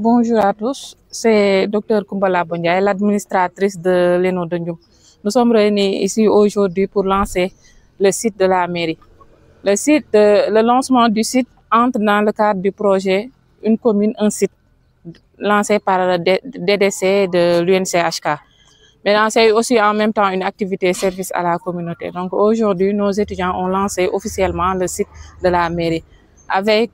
Bonjour à tous, c'est Dr Koumbala Bondiaye, l'administratrice de l'ENO de Ndioum. Nous sommes réunis ici aujourd'hui pour lancer le site de la mairie. Le lancement du site entre dans le cadre du projet Une commune, un site, lancé par le DDC de l'UNCHK. Mais c'est aussi en même temps une activité service à la communauté. Donc aujourd'hui, nos étudiants ont lancé officiellement le site de la mairie, avec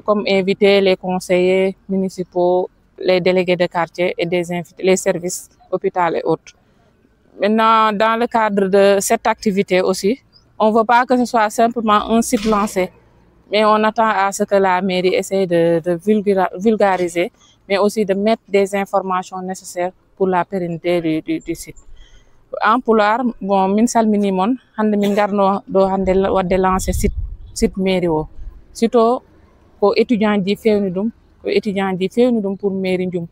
comme invités les conseillers municipaux, les délégués de quartier et les services hôpital et autres. Maintenant, dans le cadre de cette activité aussi, on ne veut pas que ce soit simplement un site lancé, mais on attend à ce que la mairie essaie de vulgariser, mais aussi de mettre des informations nécessaires pour la pérennité du site. En Pulaar, bon, min salmini mon hande min garno do hande wadde lancer site mairie o. Sito ko étudiant ji fewni dum pour mairie Ndioum.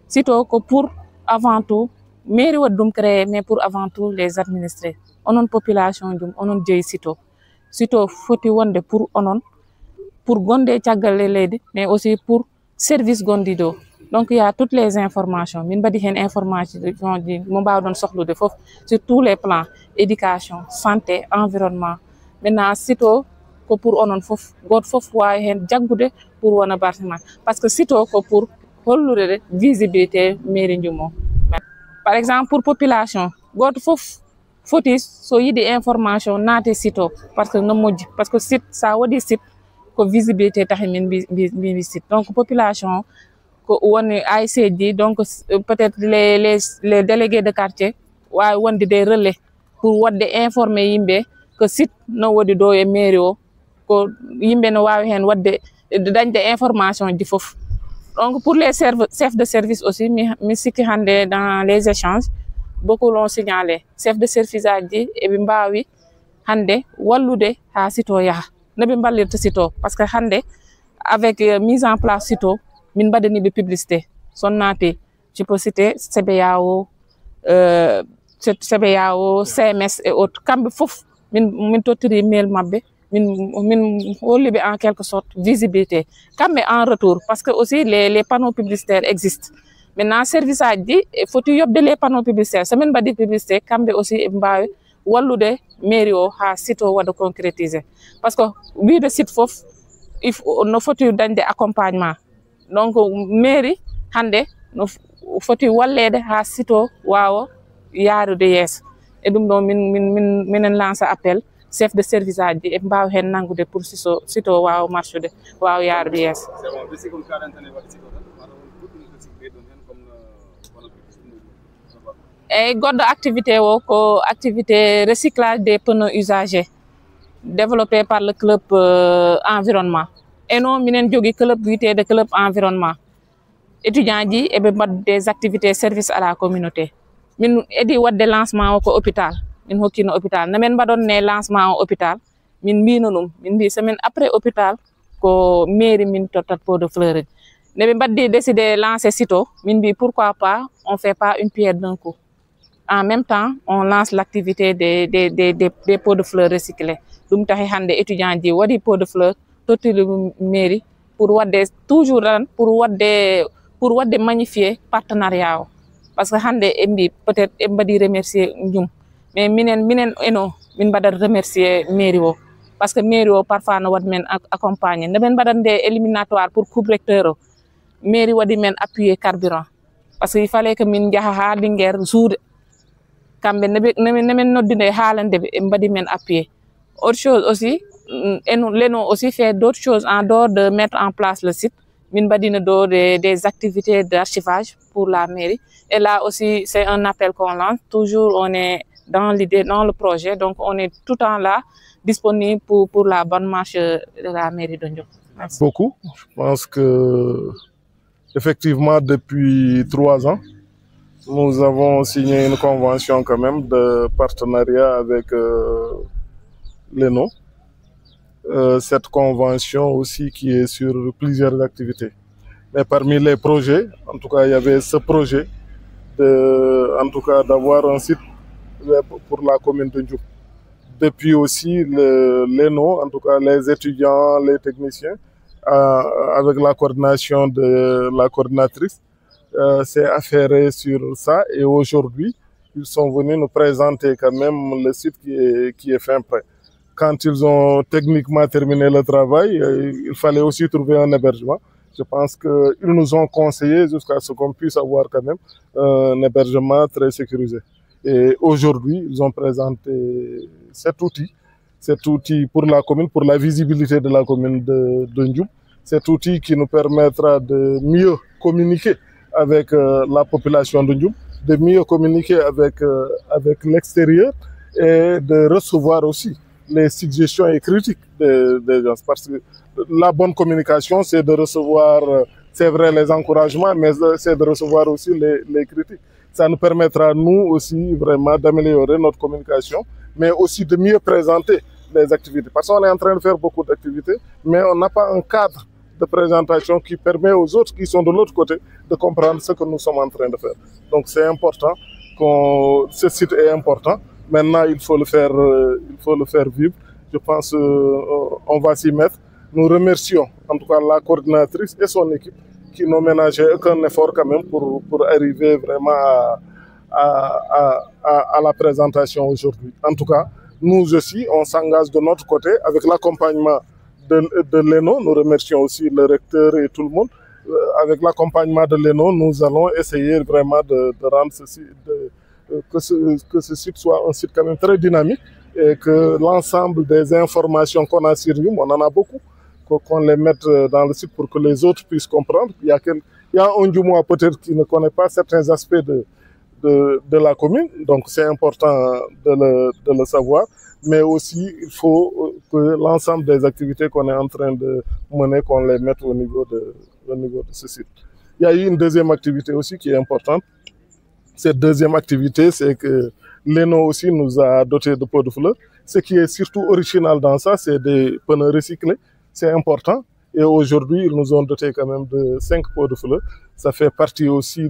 Sito ko pour avant tout mairie waddum créé, mais pour avant tout les administrés. Onon population Ndioum onon jeeyi sito foti wonde pour onon pour gonde tiagal leydi, mais aussi pour service gondido. Donc il y a toutes les informations. Min badi hen information ji mo mbawdon sohlude fof sur tous les plans, éducation, santé, environnement. Maintenant sito ko pour onon fof got fof wawi hen jaggude pour wona bâtiment, parce que sito ko pour hollude visibilité mairie Ndioum. Par exemple pour population got fof foti so yidi information naate sito, parce que no moƴƴi, parce que site sa waɗi site ko visibilité tahi min mbi site. Donc population ko woni AIC ji, donc peut-être les délégués de quartier wawi wonde des relais pour wadde informer yimɓe que site no waɗi ɗo e mairie o, ko yimɓe no wawi hen wadde dañde information ji fof. Donc pour les chefs de service aussi, mi sikki hande dans les échanges beaucoup l'ont signalé, chef de service aji eɓe mbawi hande wallude ha site o yaaha noɓe ballirta site o, parce que hande avec mise en place site o min mbaɗaniɓe publicité sonnate. Je peux citer CBAO, CMS et autres. Kamɓe fof min tottiri mail mabɓe, min holliɓe en quelque sorte visibilité. Kamɓe en retour, parce que aussi les panneaux publicitaires existent. Maintenant service aji foti yobde les panneaux publicitaires. So min mbaɗi publicité, kamɓe aussi eɓe mbawi wallude mairie o ha site o waɗa concrétiser. Parce que wiide site fof no foti dañde accompagnement. Donc mairie hande no foti wallede ha site o wawa yaarude yeeso. E ɗum ɗo minen lance appel chef de service aji e mbawa hen nangude pour site o wawa marchude, wawa yaarude yeeso. Et goɗɗo activité o ko activité recyclage des pneus usagés développé par le club environnement. Et non minen jogui club wiyetede club environnement. Étudiants ji eɓe mbaɗa des activités service à la communauté. Min edi wadde lancement o ko hôpital, min hokkino hôpital. Namen mbaɗonne lancement o hôpital, min mbino ɗum, min mbi semaine après hôpital ko mairie min tottat pot de fleurs. Neɓe mbaddi décidé lancer site o, min mbi pourquoi pas on fait pas une pierre d'un coup. En même temps, on lance l'activité des pots de fleurs recyclés. Ɗum tahi hande étudiant ji waɗi pot de fleurs tottiri mairie pour wadde toujours pour wadde magnifier partenariat o. Parce que hande embi peut-être e mbaɗi remercier Ndioum, mais minen eno min mbaɗat remercier mairie o, parce que mairie o parfois no waɗi men accompagner. Nde men mbaɗande éliminatoire pour coupe recteur o, mairie waɗi men appuyer carburant, parce que il fallait que min jaaha ha Linguére suude kamɓe nemen noddide haalande ɓe mbaɗi men appuyer. Autre chose aussi, l'ENO aussi fait d'autres choses en dehors de mettre en place le site. Min mbaɗino ɗo des activités d'archivage pour la mairie. Et là aussi, c'est un appel qu'on lance. Toujours, on est dans l'idée, dans le projet. Donc, on est tout le temps là, disponible pour la bonne marche de la mairie de Ndioum. Merci beaucoup. Je pense que, effectivement, depuis 3 ans, nous avons signé une convention quand même de partenariat avec l'ENO. Cette convention aussi qui est sur plusieurs activités. Mais parmi les projets, en tout cas, il y avait ce projet en tout cas d'avoir un site pour la commune de Ndioum. Depuis aussi l'ENO, en tout cas les étudiants, les techniciens, avec la coordination de la coordinatrice, s'est affairé sur ça et aujourd'hui, ils sont venus nous présenter quand même le site qui est fin prêt. Quand ils ont techniquement terminé le travail, il fallait aussi trouver un hébergement. Je pense qu'ils nous ont conseillé jusqu'à ce qu'on puisse avoir quand même un hébergement très sécurisé. Et aujourd'hui, ils ont présenté cet outil pour la commune, pour la visibilité de la commune de Ndioum. Cet outil qui nous permettra de mieux communiquer avec la population de Ndioum, de mieux communiquer avec l'extérieur et de recevoir aussi les suggestions et critiques des gens. Parce que la bonne communication, c'est de recevoir, c'est vrai, les encouragements, mais c'est de recevoir aussi les critiques. Ça nous permettra, nous aussi, vraiment d'améliorer notre communication, mais aussi de mieux présenter les activités. Parce qu'on est en train de faire beaucoup d'activités, mais on n'a pas un cadre de présentation qui permet aux autres qui sont de l'autre côté de comprendre ce que nous sommes en train de faire. Donc c'est important, ce site est important. Maintenant, il faut le faire vivre. Je pense qu'on va s'y mettre. Nous remercions en tout cas la coordinatrice et son équipe qui n'ont ménagé aucun effort quand même pour arriver vraiment à la présentation aujourd'hui. En tout cas, nous aussi, on s'engage de notre côté avec l'accompagnement de l'ENO. Nous remercions aussi le recteur et tout le monde. Avec l'accompagnement de l'ENO, nous allons essayer vraiment de rendre que ce site soit un site quand même très dynamique et que l'ensemble des informations qu'on a sur nous, on en a beaucoup, qu'on les mette dans le site pour que les autres puissent comprendre. Il y a un Ndjoumois peut-être qui ne connaît pas certains aspects de la commune, donc c'est important de le savoir. Mais aussi, il faut que l'ensemble des activités qu'on est en train de mener, qu'on les mette au niveau de ce site. Il y a eu une deuxième activité aussi qui est importante. Cette deuxième activité, c'est que l'ENO aussi nous a doté de pots de fleurs. Ce qui est surtout original dans ça, c'est des pneus recyclés. C'est important. Et aujourd'hui, ils nous ont doté quand même de 5 pots de fleurs. Ça fait partie aussi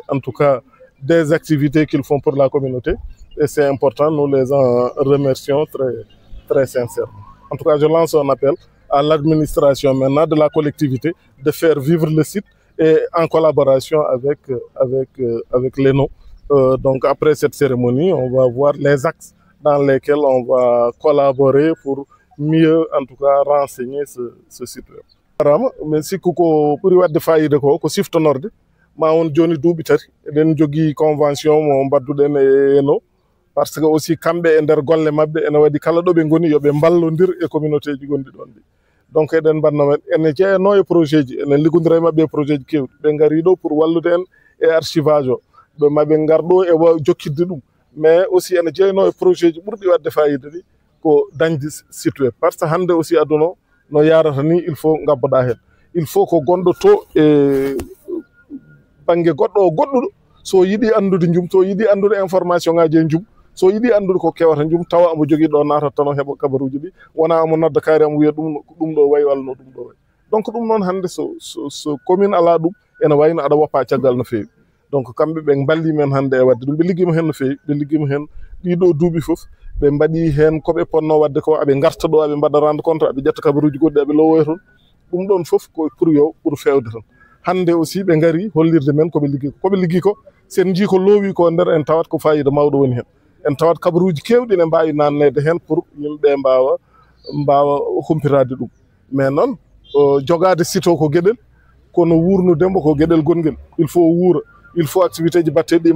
en tout cas, des activités qu'ils font pour la communauté. Et c'est important, nous les en remercions très, très sincèrement. En tout cas, je lance un appel à l'administration maintenant de la collectivité de faire vivre le site et en collaboration avec l'ENO. Donc après cette cérémonie, on va voir les axes dans lesquels on va collaborer pour mieux, en tout cas, renseigner ce site web. Mais si vous avez des failles de quoi, ma on joni duuɓi tati eɗen jogii convention mo mbadduɗen e ENO par ce que aussi kamɓe e nder golle maɓɓe ene waɗi kala ɗo ɓe ngoni yoɓe mballondir e communauté ji gonɗi ɗon ɗi donc eɗen mbanno men ene jeeyano e projet ji enen liggodira e maɓɓe e projet ji kewɗi ɓe ngari ɗo pour wallude en e archivage o ɓe maɓe ngar ɗo e jokkidde ɗum mais aussi ene jeeyano e projet ji ɓurɗi wadde fayida ɗi ko dañde site web par ce que hannde aussi aduna o no yarata ni il faut ngabboɗa hen il faut ko gonɗo to e bange goɗɗo o goɗɗuɗo so yiɗi andude Ndioum so yiɗi andude information ngaji e Ndioum so yiɗi andude ko kewata Ndioum tawa omo jogui ɗo natata tan o heeɓa kabaruji ɗi wona omo nodda kaari omo wiya ɗum ɗo wayi walla no ɗum ɗo wayi donc ɗum noon hannde so commune ala ɗum ene wayno aɗa woppa caggal no feewi donc kamɓe ɓe balli men hannde e wadde ɗum ɓe ligguima hen no feewi ɓe ligguima hen ɗiɗo duuɓi foof ɓe mbaɗi hen koɓe ponno wadde ko aɓe garta ɗo aɓe mbaɗa rende compte aɓe ƴetta kabaruji goɗɗi aɓe lowoya toon ɗum ɗon foof ko pour yo ɓuuri fewde tan hande aussi ɓe ngari hollirde men koɓe liggi ko sen jii ko loowi ko nder en tawat ko fayida mawɗo woni hen en tawat kabaruji kewɗi ne mbawi nannede hen pour yimɓeɓe mbawa humpitade ɗum mais noon jogade site o ko gueɗel kono wurnudemo ko gueɗel gonguel il faut wuura il faut activité ji batteɗi ɗi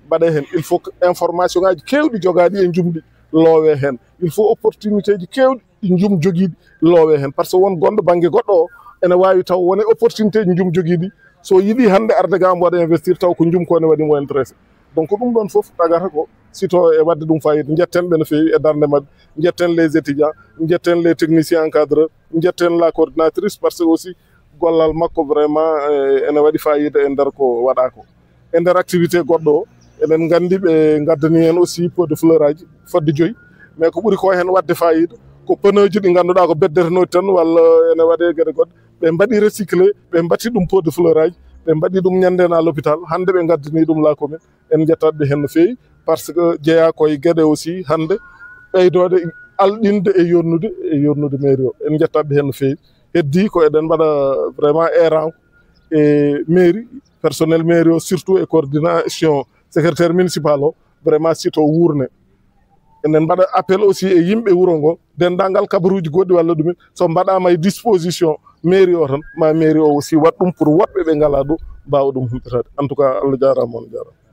mbaɗe hen il faut information ngaji kewɗi jogaɗi e Ndioum ɗi loowe hen il faut opportunité ji kewɗi ɗi Ndioum joguiɗi loowe hen par ce que won gonɗo banggue goɗɗo o ene wawi taw wone opportunité ji Ndioum joguiɗi so yiiɗi hande arde ga mbo waɗa investir taw ko Ndioum ko ne waɗimo intéressé donc ɗum ɗon foof tagata ko sito e wadde ɗum fayida jetten ɓe no fewi e darde mabɓe jetten les étudiants jetten les techniciens encadreurs jetten la coordinatrice par ce que aussi gollal makko vraiment ene waɗi fayida e nder ko waɗa ko e nder activité goɗɗo o eɗen gandi ɓe gaddani hen aussi pot de fleur aji fodde 5 mais ko ɓuuri ko hen wadde fayida ko pneu ji ɗi ganduɗa ko beddetenodi tan walla ene waɗe gueɗe goɗɗe ɓe mbaɗi recyclé ɓe mbatti ɗum pot de fleur aji ɓe mbaɗi ɗum ñanden à l'hôpital hande ɓe gaddani ɗum la commune en jettaɓe hen no fewi par ce que jeeya koye gueɗe aussi hande ɓeydode alɗinde e yonnude mairie o en jettaɓe hen no fewi heddi ko eɗen mbaɗa vraiment errant e mairie personnel mairie o surtout e coordination secrétaire municipal o vraiment site o wuurne. enen mbaɗa appel aussi e yimɓe wuro ngo dendagal kabaruji goɗɗi walla ɗumen so mbaɗama e disposition mairie o tan ma mairie o aussi waɗ ɗum pour woɓɓe ɓe ngala ɗo mbawa ɗum humpitade en tout cas Allah jarama on jarama.